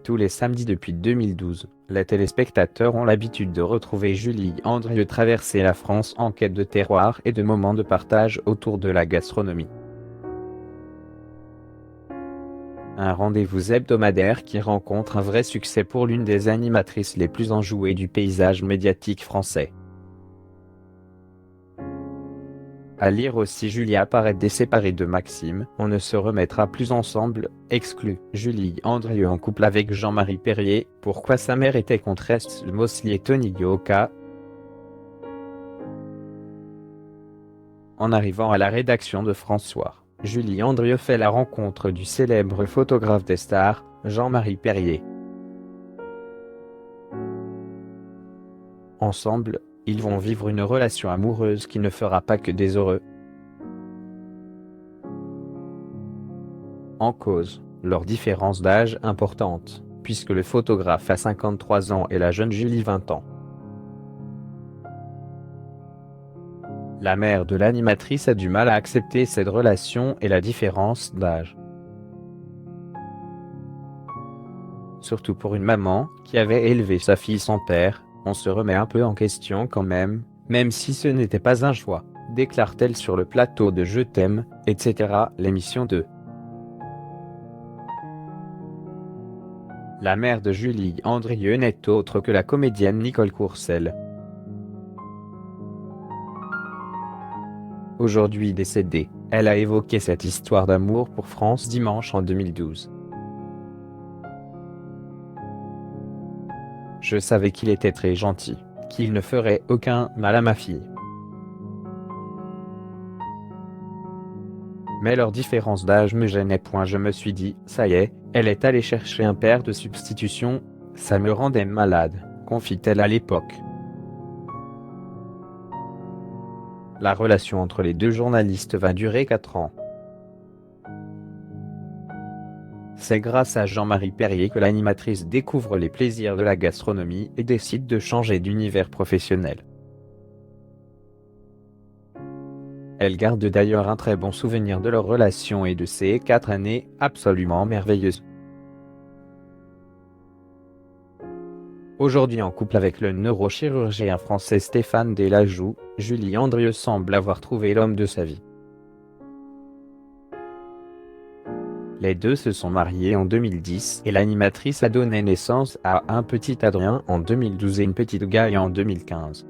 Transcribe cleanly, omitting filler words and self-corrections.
Tous les samedis depuis 2012, les téléspectateurs ont l'habitude de retrouver Julie Andrieux traverser la France en quête de terroir et de moments de partage autour de la gastronomie. Un rendez-vous hebdomadaire qui rencontre un vrai succès pour l'une des animatrices les plus enjouées du paysage médiatique français. À lire aussi Julie apparaît séparée de Maxime, on ne se remettra plus ensemble, exclut Julie Andrieux en couple avec Jean-Marie Perrier, pourquoi sa mère était contre le Mosley et Tony Yoka. En arrivant à la rédaction de François, Julie Andrieux fait la rencontre du célèbre photographe des stars, Jean-Marie Perrier. Ensemble, ils vont vivre une relation amoureuse qui ne fera pas que des heureux. En cause, leur différence d'âge importante, puisque le photographe a 53 ans et la jeune Julie 20 ans. La mère de l'animatrice a du mal à accepter cette relation et la différence d'âge. Surtout pour une maman qui avait élevé sa fille sans père, on se remet un peu en question quand même si ce n'était pas un choix, déclare-t-elle sur le plateau de Je t'aime, etc., l'émission 2. La mère de Julie Andrieux n'est autre que la comédienne Nicole Courcelles. Aujourd'hui décédée, elle a évoqué cette histoire d'amour pour France Dimanche en 2012. Je savais qu'il était très gentil, qu'il ne ferait aucun mal à ma fille. Mais leur différence d'âge me gênait point. Je me suis dit, ça y est, elle est allée chercher un père de substitution, ça me rendait malade, confie-t-elle à l'époque. La relation entre les deux journalistes va durer 4 ans. C'est grâce à Jean-Marie Perrier que l'animatrice découvre les plaisirs de la gastronomie et décide de changer d'univers professionnel. Elle garde d'ailleurs un très bon souvenir de leur relation et de ces 4 années absolument merveilleuses. Aujourd'hui en couple avec le neurochirurgien français Stéphane Delajou, Julie Andrieux semble avoir trouvé l'homme de sa vie. Les deux se sont mariés en 2010 et l'animatrice a donné naissance à un petit Adrien en 2012 et une petite Gaïa en 2015.